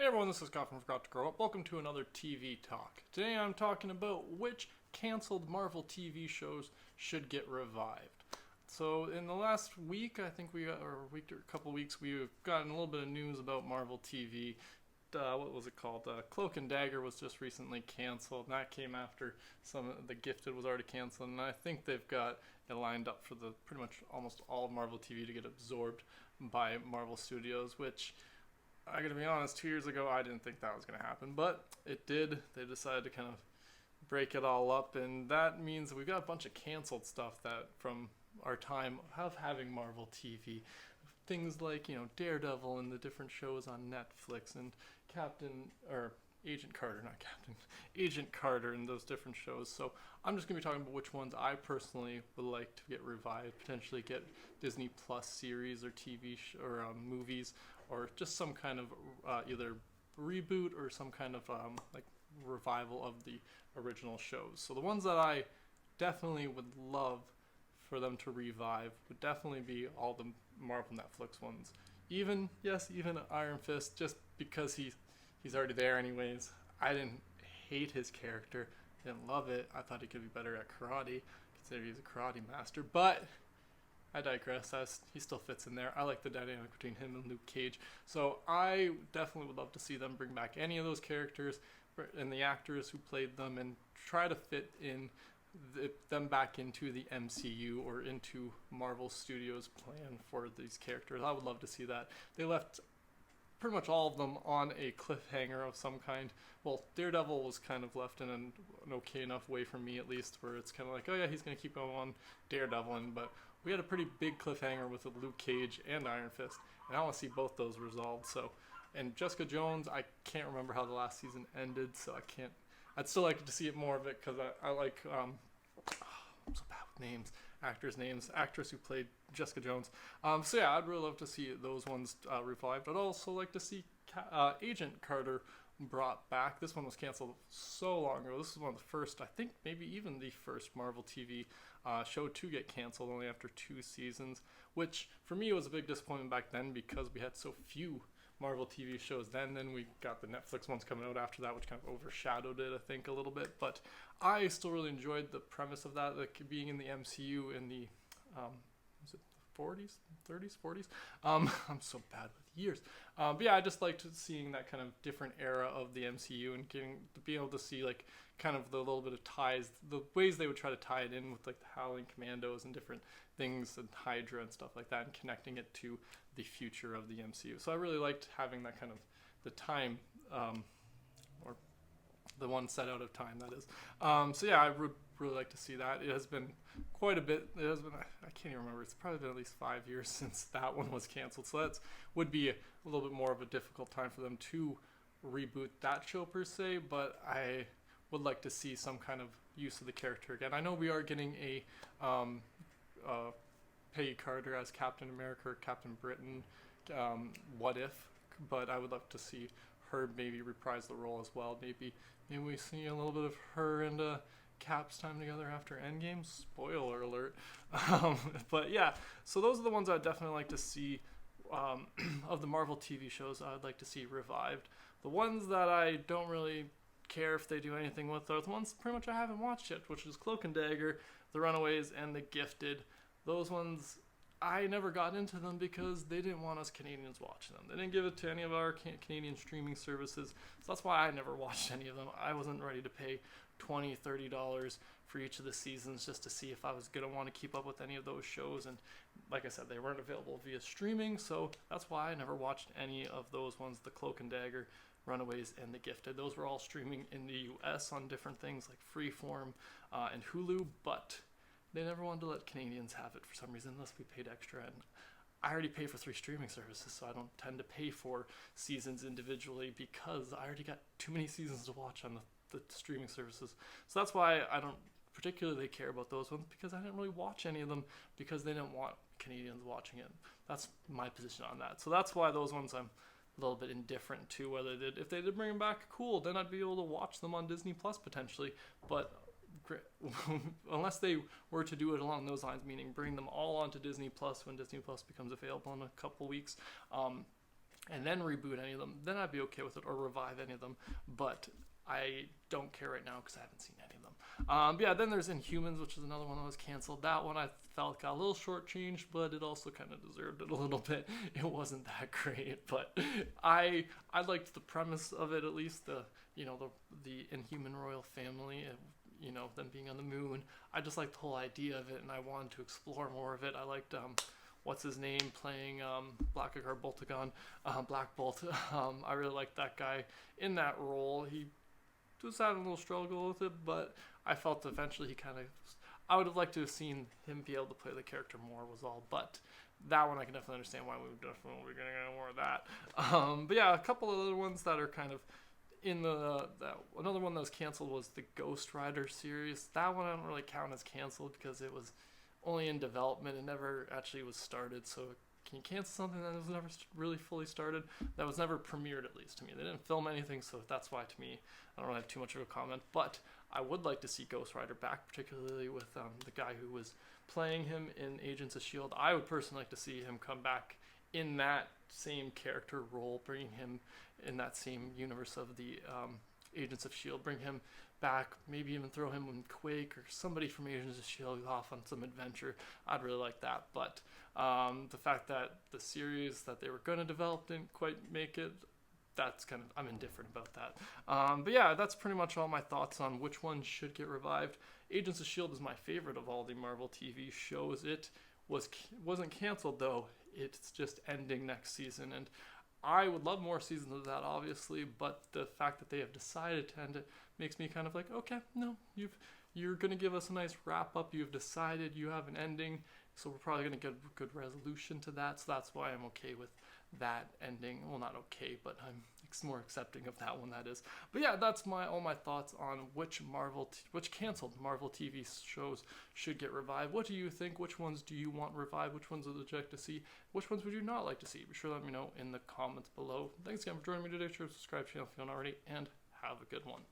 Hey everyone, this is Scott from Forgot to Grow Up. Welcome to another TV Talk. Today I'm talking about which canceled Marvel TV shows should get revived. So in the last week, I think or a week or a couple weeks, we've gotten a little bit of news about Marvel TV. What was it called? Cloak and Dagger was just recently canceled, and that came after The Gifted was already canceled, and I think they've got it lined up for the pretty much almost all of Marvel TV to get absorbed by Marvel Studios, which I gotta be honest, 2 years ago I didn't think that was gonna happen, but it did. They decided to kind of break it all up, and that means we've got a bunch of canceled stuff that from our time of having Marvel TV. Things like, Daredevil and the different shows on Netflix and Agent Carter, not Captain, Agent Carter and those different shows. So I'm just going to be talking about which ones I personally would like to get revived, potentially get Disney Plus series or or movies, or just some kind of either reboot or some kind of like revival of the original shows. So the ones that I definitely would love for them to revive would definitely be all the Marvel Netflix ones. Even Iron Fist, just because he's already there anyways. I didn't hate his character, didn't love it. I thought he could be better at karate, considering he's a karate master. But I digress. He still fits in there. I like the dynamic between him and Luke Cage. So I definitely would love to see them bring back any of those characters and the actors who played them and try to fit in them back into the MCU or into Marvel Studios' plan for these characters. I would love to see that. They left pretty much all of them on a cliffhanger of some kind. Well, Daredevil was kind of left in an okay enough way for me, at least, where it's kind of like, oh yeah, he's going to keep going on Daredeviling, but we had a pretty big cliffhanger with Luke Cage and Iron Fist, and I want to see both those resolved. So, and Jessica Jones, I can't remember how the last season ended, so I'd still like to see it more of it, because I like, I'm so bad with names, actress who played Jessica Jones. So yeah, I'd really love to see those ones revived. I'd also like to see Agent Carter brought back. This one was canceled so long ago. This is one of the first, I think maybe even the first Marvel TV show to get canceled only after 2 seasons, which for me was a big disappointment back then because we had so few Marvel TV shows then. Then we got the Netflix ones coming out after that, which kind of overshadowed it, I think, a little bit. But I still really enjoyed the premise of that, like being in the MCU in the, was it 40s, 30s, 40s? I'm so bad with years. But yeah, I just liked seeing that kind of different era of the MCU and getting to be able to see like kind of the little bit of ties, the ways they would try to tie it in with like the Howling Commandos and different things and Hydra and stuff like that, and connecting it to the future of the MCU. So I really liked having that kind of the time, or the one set out of time, that is. So yeah, I would really like to see that. It has been quite a bit. It has been, I can't even remember. It's probably been at least 5 years since that one was canceled. So that would be a little bit more of a difficult time for them to reboot that show per se. But I would like to see some kind of use of the character again. I know we are getting a Peggy Carter as Captain America or Captain Britain, What If, but I would love to see her maybe reprise the role as well. Maybe we see a little bit of her and Cap's time together after Endgame. Spoiler alert. But yeah, so those are the ones I'd definitely like to see of the Marvel TV shows I'd like to see revived. The ones that I don't really care if they do anything with are the ones pretty much I haven't watched yet, which is Cloak and Dagger, The Runaways, and The Gifted. Those ones, I never got into them because they didn't want us Canadians watching them. They didn't give it to any of our Canadian streaming services, so that's why I never watched any of them. I wasn't ready to pay $20, $30 for each of the seasons just to see if I was going to want to keep up with any of those shows, and like I said, they weren't available via streaming, so that's why I never watched any of those ones, the Cloak and Dagger, Runaways, and The Gifted. Those were all streaming in the US on different things like Freeform and Hulu, but they never wanted to let Canadians have it for some reason unless we paid extra, and I already pay for 3 streaming services, so I don't tend to pay for seasons individually because I already got too many seasons to watch on the streaming services. So that's why I don't particularly care about those ones, because I didn't really watch any of them because they didn't want Canadians watching it. That's my position on that. So that's why those ones I'm a little bit indifferent to whether if they did bring them back, cool, then I'd be able to watch them on Disney Plus potentially, but unless they were to do it along those lines, meaning bring them all onto Disney Plus when Disney Plus becomes available in a couple weeks, and then reboot any of them, then I'd be okay with it, or revive any of them. But I don't care right now because I haven't seen any of them. But yeah, then there's Inhumans, which is another one that was canceled. That one I felt got a little shortchanged, but it also kind of deserved it a little bit. It wasn't that great, but I liked the premise of it, at least the the Inhuman royal family, them being on the moon. I just liked the whole idea of it, and I wanted to explore more of it. I liked what's his name playing Blackagar Boltagon, Black Bolt. I really liked that guy in that role. He was having a little struggle with it, but I felt eventually he kind of. I would have liked to have seen him be able to play the character more, was all. But that one I can definitely understand why we're going to get more of that. But yeah, a couple of other ones that are kind of in another one that was canceled was the Ghost Rider series. That one I don't really count as canceled because it was only in development. It never actually was started, so can you cancel something that was never really fully started? That was never premiered, at least to me. They didn't film anything, so that's why, to me, I don't really have too much of a comment. But I would like to see Ghost Rider back, particularly with the guy who was playing him in Agents of S.H.I.E.L.D. I would personally like to see him come back in that same character role, bringing him in that same universe of the Agents of S.H.I.E.L.D., bring him back, maybe even throw him in Quake or somebody from Agents of S.H.I.E.L.D. off on some adventure. I'd really like that, but the fact that the series that they were going to develop didn't quite make it, that's kind of, I'm indifferent about that. But yeah, that's pretty much all my thoughts on which one should get revived. Agents of S.H.I.E.L.D. is my favorite of all the Marvel TV shows. It wasn't canceled, though. It's just ending next season, and I would love more seasons of that, obviously, but the fact that they have decided to end it makes me kind of like, okay, no, you're going to give us a nice wrap-up. You've decided you have an ending, so we're probably going to get a good resolution to that, so that's why I'm okay with that ending. Well, not okay, but I'm more accepting of that one, that is. But yeah, that's all my thoughts on which canceled Marvel TV shows should get revived. What do you think? Which ones do you want revived? Which ones would you like to see? Which ones would you not like to see? Be sure to let me know in the comments below. Thanks again for joining me today. Sure to subscribe to the channel if you don't already, and have a good one.